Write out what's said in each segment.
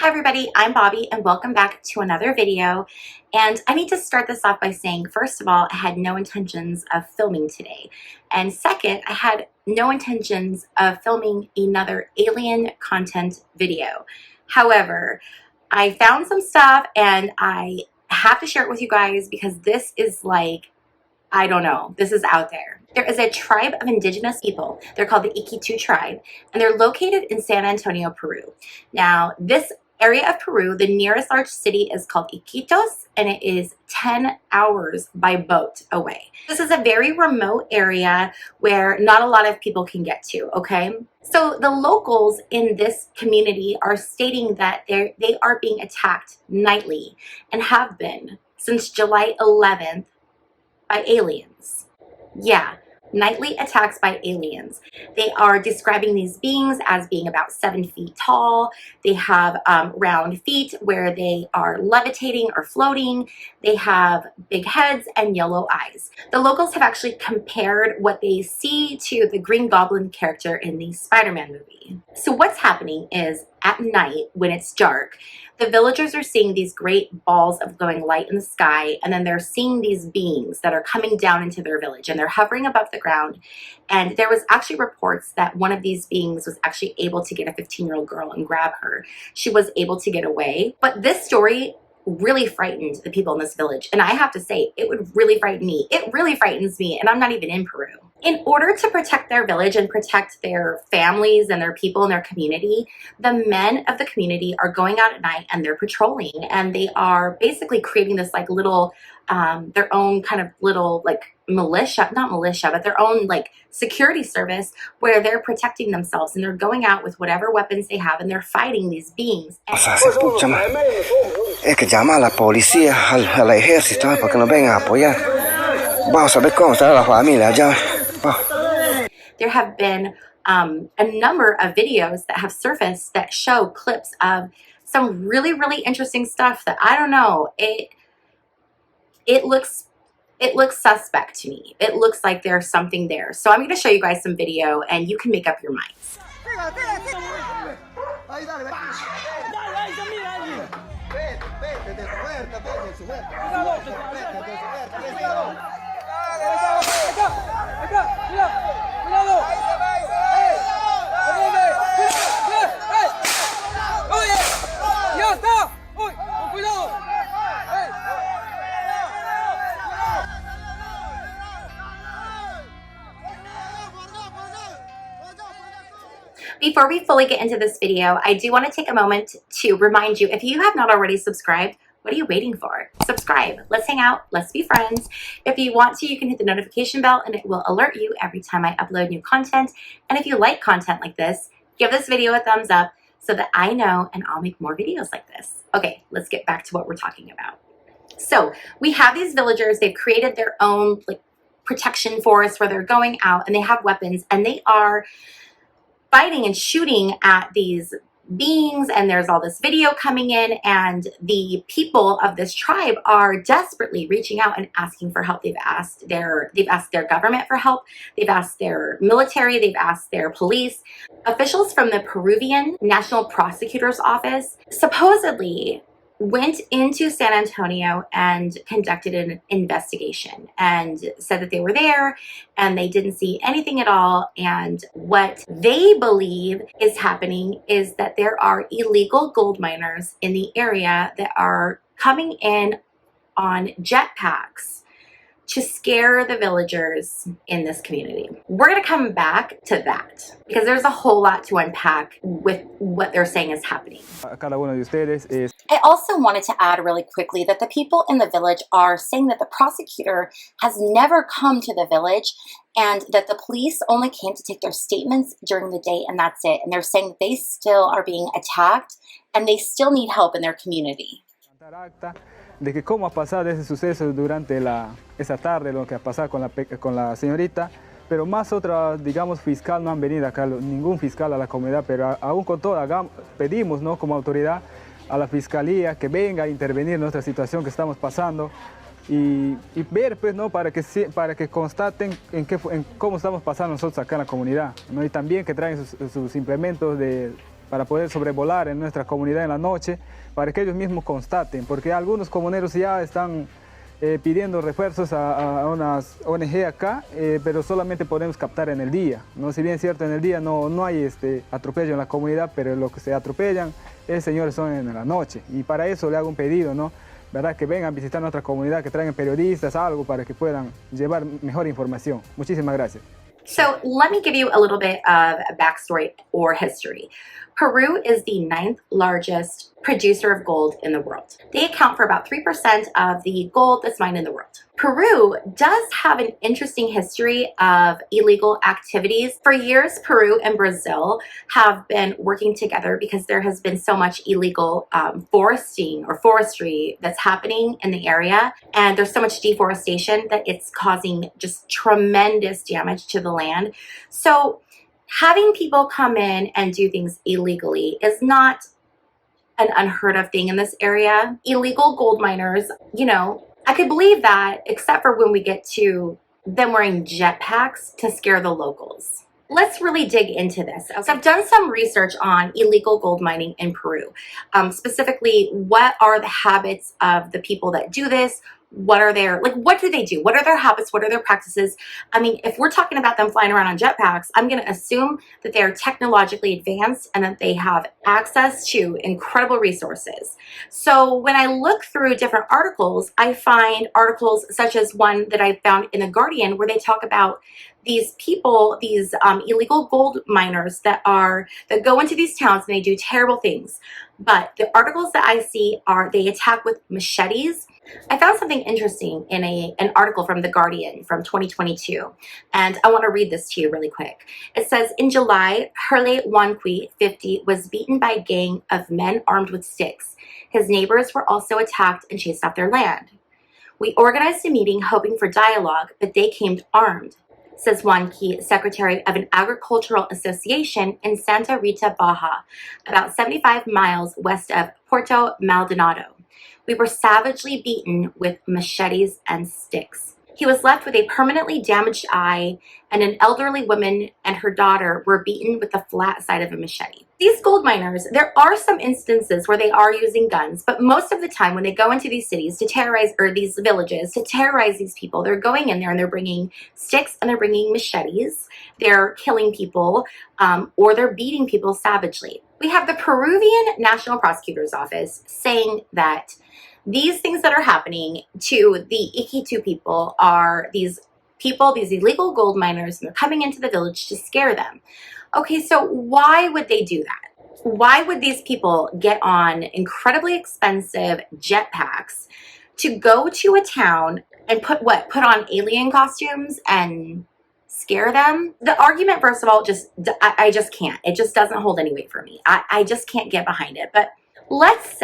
Hi everybody, I'm Bobby and welcome back to another video. And I need to start this off by saying, first of all, I had no intentions of filming today. And second, I had no intentions of filming another alien content video. However, I found some stuff and I have to share it with you guys because this is like, I don't know, this is out there. There is a tribe of indigenous people. They're called the Iquitu tribe, and they're located in San Antonio, Peru. Now, this area of Peru, the nearest large city is called Iquitos, and it is 10 hours by boat away. This is a very remote area where not a lot of people can get to, okay? So the locals in this community are stating that they are being attacked nightly and have been since July 11th by aliens. Yeah, nightly attacks by aliens. They are describing these beings as being about 7 feet tall. They have round feet where they are levitating or floating. They have big heads and yellow eyes. The locals have actually compared what they see to the Green Goblin character in the Spider-Man movie. So what's happening is at night when it's dark, the villagers are seeing these great balls of glowing light in the sky, and then they're seeing these beings that are coming down into their village, and they're hovering above the ground. And there was actually reports that one of these beings was actually able to get a 15-year-old girl and grab her. She was able to get away. But this story really frightened the people in this village. And I have to say, it would really frighten me. It really frightens me, and I'm not even in Peru. In order to protect their village and protect their families and their people and their community, the men of the community are going out at night and they're patrolling, and they are basically creating this like little, their own kind of little like militia, not militia, but their own like security service where they're protecting themselves, and they're going out with whatever weapons they have and they're fighting these beings. O sea, se escucha más. Es que llama a la policía, al ejército, para que nos vengan a apoyar. Vamos a ver cómo está la familia allá. There have been a number of videos that have surfaced that show clips of some really, really interesting stuff that I don't know. It looks suspect to me. It looks like there's something there. So I'm going to show you guys some video and you can make up your minds. Before we fully get into this video, I do want to take a moment to remind you, if you have not already subscribed, what are you waiting for? Subscribe. Let's hang out. Let's be friends. If you want to, you can hit the notification bell and it will alert you every time I upload new content. And if you like content like this, give this video a thumbs up so that I know and I'll make more videos like this. Okay, let's get back to what we're talking about. So we have these villagers. They've created their own like protection forest where they're going out and they have weapons and they are fighting and shooting at these beings, and there's all this video coming in, and the people of this tribe are desperately reaching out and asking for help. They've asked their government for help. They've asked their military. They've asked their police. Officials from the Peruvian National Prosecutor's Office supposedly went into San Antonio and conducted an investigation and said that they were there and they didn't see anything at all. And what they believe is happening is that there are illegal gold miners in the area that are coming in on jetpacks to scare the villagers in this community. We're going to come back to that because there's a whole lot to unpack with what they're saying is happening. I also wanted to add really quickly that the people in the village are saying that the prosecutor has never come to the village and that the police only came to take their statements during the day and that's it. And they're saying that they still are being attacked and they still need help in their community. De que cómo ha pasado ese suceso durante esa tarde, lo que ha pasado con la señorita, pero más otra, digamos, fiscal no han venido acá, ningún fiscal a la comunidad, pero aún con todo pedimos, ¿no?, como autoridad a la fiscalía que venga a intervenir en nuestra situación que estamos pasando y ver, pues, ¿no?, para que constaten en cómo estamos pasando nosotros acá en la comunidad, ¿no?, y también que traigan sus implementos de para poder sobrevolar en nuestra comunidad en la noche, para que ellos mismos constaten, porque algunos comuneros ya están pidiendo refuerzos a unas ONG acá, pero solamente podemos captar en el día, ¿no? Si bien es cierto, en el día no hay atropello en la comunidad, pero lo que se atropellan, señores, son en la noche. Y para eso le hago un pedido, ¿no? ¿Verdad? Que vengan a visitar nuestra comunidad, que traigan periodistas, algo para que puedan llevar mejor información. Muchísimas gracias. So let me give you a little bit of a backstory or history. Peru is the 9th largest producer of gold in the world. They account for about 3% of the gold that's mined in the world. Peru does have an interesting history of illegal activities. For years, Peru and Brazil have been working together because there has been so much illegal foresting or forestry that's happening in the area. And there's so much deforestation that it's causing just tremendous damage to the land. So having people come in and do things illegally is not an unheard of thing in this area. Illegal gold miners, you know, I could believe that, except for when we get to them wearing jetpacks to scare the locals. Let's really dig into this. So I've done some research on illegal gold mining in Peru. Specifically, what are the habits of the people that do this? What are their, like, what do they do? What are their habits? What are their practices? I mean, if we're talking about them flying around on jetpacks, I'm going to assume that they're technologically advanced and that they have access to incredible resources. So when I look through different articles, I find articles such as one that I found in The Guardian where they talk about these people, these illegal gold miners that go into these towns and they do terrible things. But the articles that I see are they attack with machetes. I found something interesting in an article from The Guardian from 2022, and I want to read this to you really quick. It says, in July, Hurley Wanqui, 50, was beaten by a gang of men armed with sticks. His neighbors were also attacked and chased off their land. We organized a meeting hoping for dialogue, but they came armed, says Wanqui, secretary of an agricultural association in Santa Rita, Baja, about 75 miles west of Puerto Maldonado. We were savagely beaten with machetes and sticks. He was left with a permanently damaged eye, and an elderly woman and her daughter were beaten with the flat side of a machete. These gold miners, there are some instances where they are using guns, but most of the time when they go into these cities to terrorize, or these villages to terrorize these people, they're going in there and they're bringing sticks and they're bringing machetes. They're killing people or they're beating people savagely. We have the Peruvian National Prosecutor's Office saying that these things that are happening to the Iquitu people are these people, these illegal gold miners, and they're coming into the village to scare them. Okay, so why would they do that? Why would these people get on incredibly expensive jetpacks to go to a town and put on alien costumes and scare them? The argument, first of all, I just can't. It just doesn't hold any weight for me. I just can't get behind it. But let's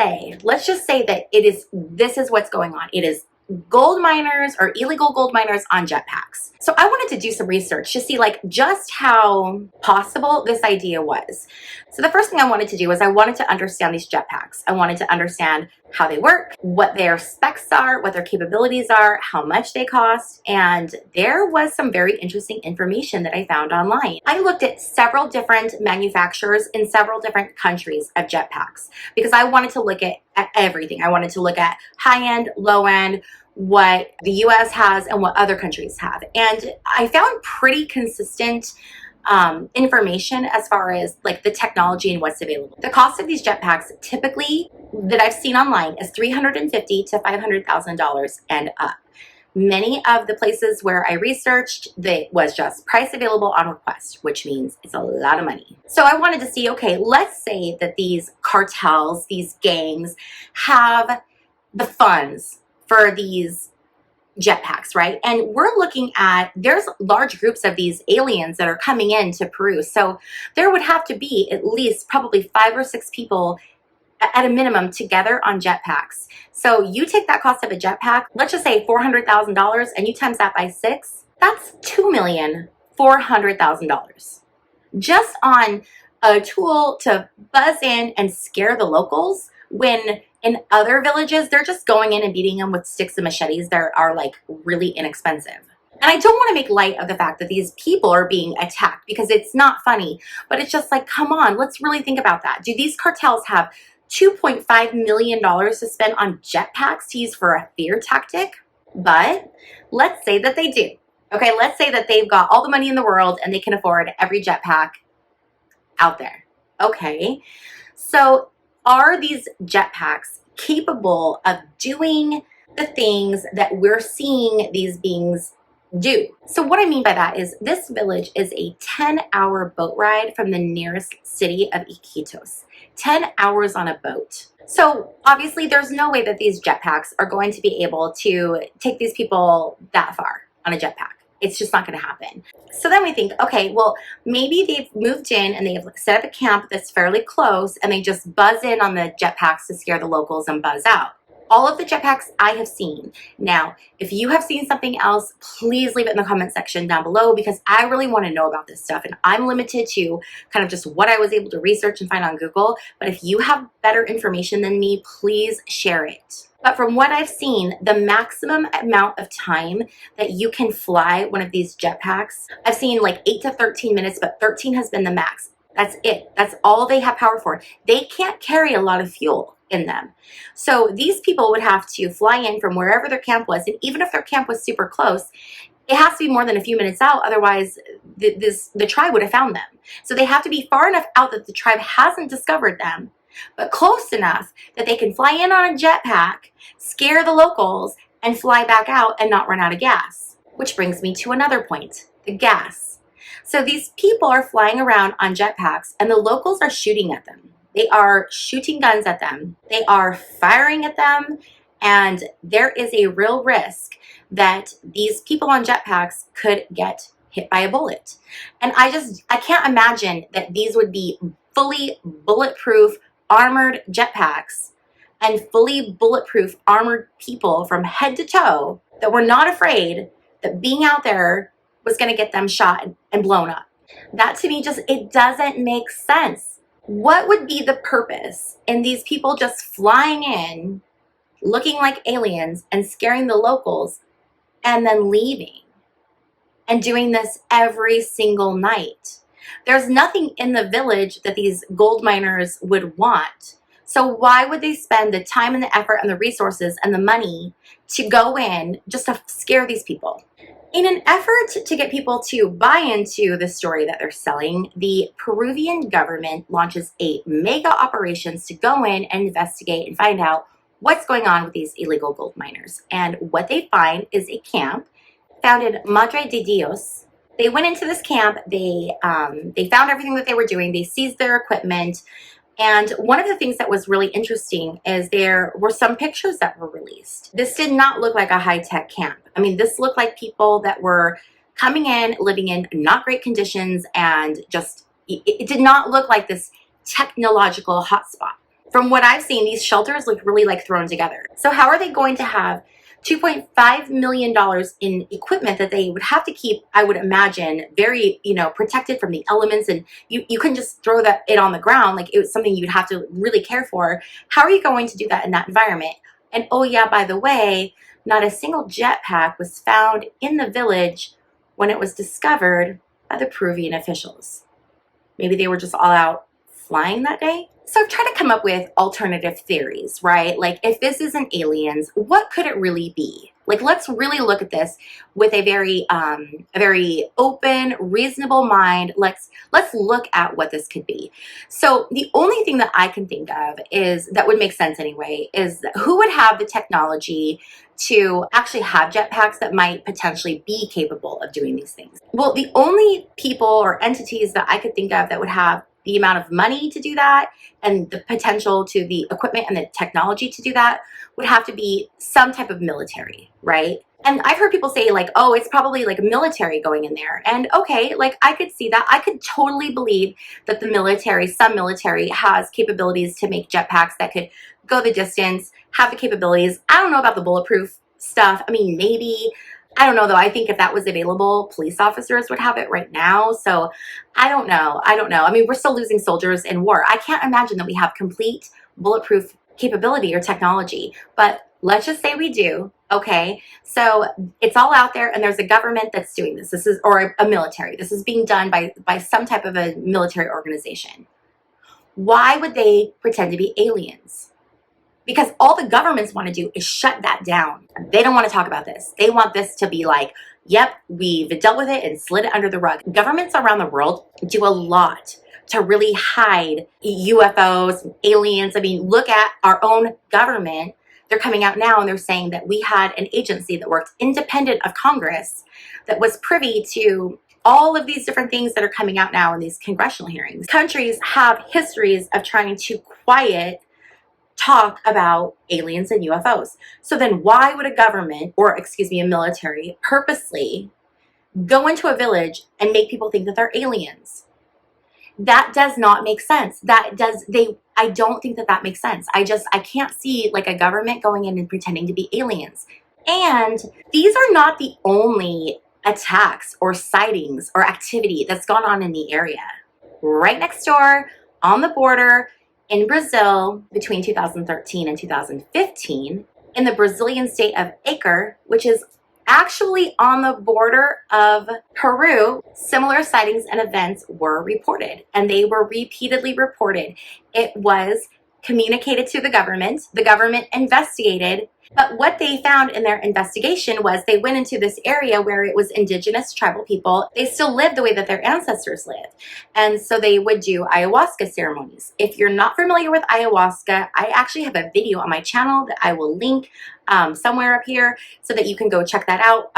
just say that this is what's going on. It is gold miners or illegal gold miners on jetpacks. So I wanted to do some research to see just how possible this idea was. So the first thing I wanted to do was I wanted to understand these jetpacks. I wanted to understand how they work, what their specs are, what their capabilities are, how much they cost, and there was some very interesting information that I found online. I looked at several different manufacturers in several different countries of jetpacks because I wanted to look at everything. I wanted to look at high-end, low-end, what the US has and what other countries have. And I found pretty consistent information as far as the technology and what's available. The cost of these jetpacks typically that I've seen online is $350,000 to $500,000 and up. Many of the places where I researched, that was just price available on request, which means it's a lot of money. So I wanted to see, okay, let's say that these cartels, these gangs have the funds for these jetpacks, right? And we're looking at, there's large groups of these aliens that are coming into Peru. So there would have to be at least probably 5 or 6 people at a minimum together on jetpacks. So you take that cost of a jetpack, let's just say $400,000, and you times that by 6, that's $2,400,000. Just on a tool to buzz in and scare the locals, when in other villages, they're just going in and beating them with sticks and machetes that are really inexpensive. And I don't want to make light of the fact that these people are being attacked because it's not funny, but it's just like, come on, let's really think about that. Do these cartels have $2.5 million to spend on jetpacks to use for a fear tactic? But let's say that they do. Okay, let's say that they've got all the money in the world and they can afford every jetpack out there. Okay, so are these jetpacks capable of doing the things that we're seeing these beings do? So what I mean by that is this village is a 10-hour boat ride from the nearest city of Iquitos. 10 hours on a boat. So obviously there's no way that these jetpacks are going to be able to take these people that far on a jetpack. It's just not going to happen. So then we think, okay, well, maybe they've moved in and they've set up a camp that's fairly close and they just buzz in on the jetpacks to scare the locals and buzz out. All of the jetpacks I have seen. Now, if you have seen something else, please leave it in the comment section down below because I really want to know about this stuff. And I'm limited to kind of just what I was able to research and find on Google. But if you have better information than me, please share it. But from what I've seen, the maximum amount of time that you can fly one of these jetpacks, I've seen like 8 to 13 minutes, but 13 has been the max. That's it. That's all they have power for. They can't carry a lot of fuel in them. So these people would have to fly in from wherever their camp was. And even if their camp was super close, it has to be more than a few minutes out. Otherwise, the tribe would have found them. So they have to be far enough out that the tribe hasn't discovered them, but close enough that they can fly in on a jetpack, scare the locals, and fly back out and not run out of gas. Which brings me to another point, the gas. So these people are flying around on jetpacks and the locals are shooting at them. They are shooting guns at them. They are firing at them. And there is a real risk that these people on jetpacks could get hit by a bullet. And I can't imagine that these would be fully bulletproof armored jetpacks and fully bulletproof armored people from head to toe that were not afraid that being out there was going to get them shot and blown up. That to me it doesn't make sense. What would be the purpose in these people just flying in, looking like aliens and scaring the locals and then leaving and doing this every single night? There's nothing in the village that these gold miners would want. So why would they spend the time and the effort and the resources and the money to go in just to scare these people? In an effort to get people to buy into the story that they're selling, the Peruvian government launches a mega operations to go in and investigate and find out what's going on with these illegal gold miners. And what they find is a camp founded Madre de Dios. They went into this camp, they found everything that they were doing, they seized their equipment. And one of the things that was really interesting is there were some pictures that were released. This did not look like a high-tech camp. I mean, this looked like people that were coming in, living in not great conditions, and it did not look like this technological hotspot. From what I've seen, these shelters look really like thrown together. So how are they going to have $2.5 million in equipment that they would have to keep, I would imagine, very, protected from the elements, and you couldn't just throw it on the ground. Like, it was something you'd have to really care for. How are you going to do that in that environment? And oh yeah, by the way, not a single jetpack was found in the village when it was discovered by the Peruvian officials. Maybe they were just all out flying that day. So I've tried to come up with alternative theories, right? Like, if this isn't aliens, what could it really be? Like, let's really look at this with a very open, reasonable mind. Let's look at what this could be. So the only thing that I can think of that would make sense anyway, is who would have the technology to actually have jetpacks that might potentially be capable of doing these things. Well, the only people or entities that I could think of that would have the amount of money to do that and the potential to the equipment and the technology to do that would have to be some type of military, right? And I've heard people say, like, oh, it's probably like military going in there. And okay, like, I could see that. I could totally believe that some military has capabilities to make jetpacks that could go the distance, have the capabilities. I don't know about the bulletproof stuff. I mean, maybe. I don't know, though. I think if that was available, police officers would have it right now. So I don't know. I mean, we're still losing soldiers in war. I can't imagine that we have complete bulletproof capability or technology, but let's just say we do. Okay, so it's all out there, and there's a government that's doing this. This is, or a military. This is being done by some type of a military organization. Why would they pretend to be aliens? Because all the governments want to do is shut that down. They don't want to talk about this. They want this to be like, yep, we've dealt with it and slid it under the rug. Governments around the world do a lot to really hide UFOs, aliens. I mean, look at our own government. They're coming out now and they're saying that we had an agency that worked independent of Congress that was privy to all of these different things that are coming out now in these congressional hearings. Countries have histories of trying to quiet talk about aliens and UFOs. So then why would a government, or excuse me, a military, purposely go into a village and make people think that they're aliens? That does not make sense. I don't think that makes sense. I can't see like a government going in and pretending to be aliens. And these are not the only attacks or sightings or activity that's gone on in the area. Right next door, on the border, in Brazil, between 2013 and 2015, in the Brazilian state of Acre, which is actually on the border of Peru, similar sightings and events were reported, and they were repeatedly reported. It was communicated to the government. The government investigated, but what they found in their investigation was they went into this area where it was indigenous tribal people. They still lived the way that their ancestors lived. And so they would do ayahuasca ceremonies. If you're not familiar with ayahuasca, I actually have a video on my channel that I will link somewhere up here so that you can go check that out.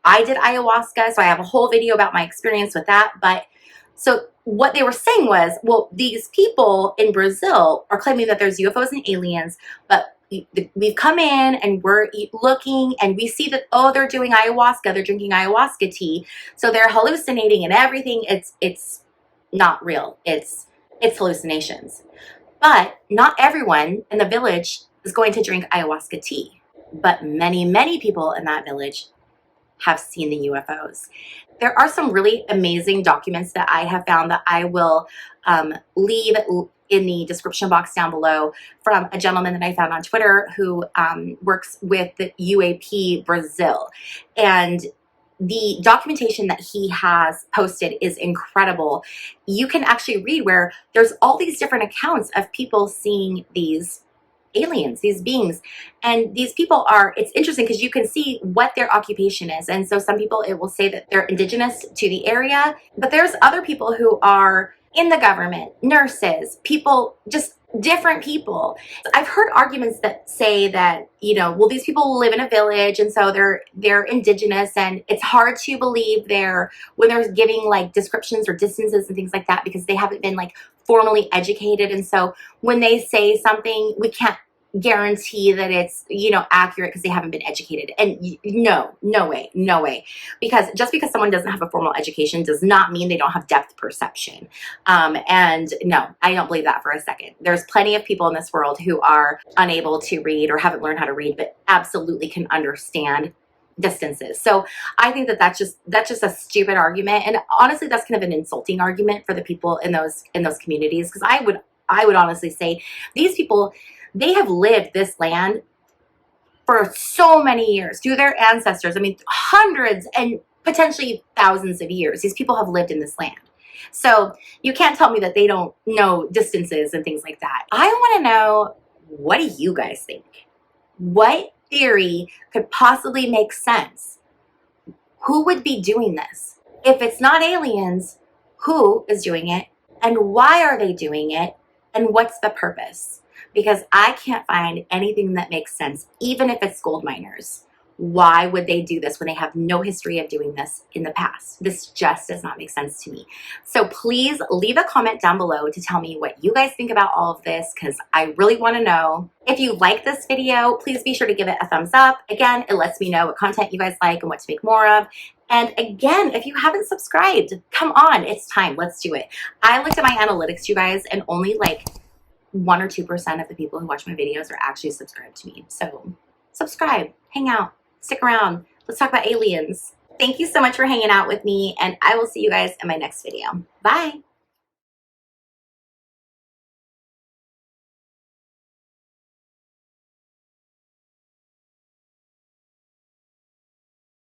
I did ayahuasca, so I have a whole video about my experience with that. But so what they were saying was, well, these people in Brazil are claiming that there's UFOs and aliens, but we've come in and we're looking and we see that, oh, they're doing ayahuasca, they're drinking ayahuasca tea, so they're hallucinating and everything. It's not real. It's hallucinations. But not everyone in the village is going to drink ayahuasca tea. But many, many people in that village have seen the UFOs. There are some really amazing documents that I have found that I will leave in the description box down below from a gentleman that I found on Twitter who works with the UAP Brazil. And the documentation that he has posted is incredible. You can actually read where there's all these different accounts of people seeing these aliens, these beings. And these people are, it's interesting because you can see what their occupation is. And so some people, it will say that they're indigenous to the area, but there's other people who are in the government, nurses, people, just different people. I've heard arguments that say that, you know, well, these people live in a village and so they're indigenous, and it's hard to believe when they're giving like descriptions or distances and things like that because they haven't been like formally educated. And so when they say something, we can't guarantee that it's, you know, accurate because they haven't been educated. And no way. Because just because someone doesn't have a formal education does not mean they don't have depth perception. And no, I don't believe that for a second. There's plenty of people in this world who are unable to read or haven't learned how to read, but absolutely can understand distances. So I think that that's just a stupid argument. And honestly, that's kind of an insulting argument for the people in those communities. Because I would honestly say these people, they have lived this land for so many years through their ancestors. I mean, hundreds and potentially thousands of years. These people have lived in this land. So you can't tell me that they don't know distances and things like that. I want to know, what do you guys think? What theory could possibly make sense? Who would be doing this? If it's not aliens, who is doing it? And why are they doing it? And what's the purpose? Because I can't find anything that makes sense, even if it's gold miners. Why would they do this when they have no history of doing this in the past? This just does not make sense to me. So please leave a comment down below to tell me what you guys think about all of this, because I really want to know. If you like this video, please be sure to give it a thumbs up. Again, it lets me know what content you guys like and what to make more of. And again, if you haven't subscribed, come on, it's time. Let's do it. I looked at my analytics, you guys, and only like 1 or 2% of the people who watch my videos are actually subscribed to me. So subscribe, hang out, stick around. Let's talk about aliens. Thank you so much for hanging out with me, and I will see you guys in my next video. Bye.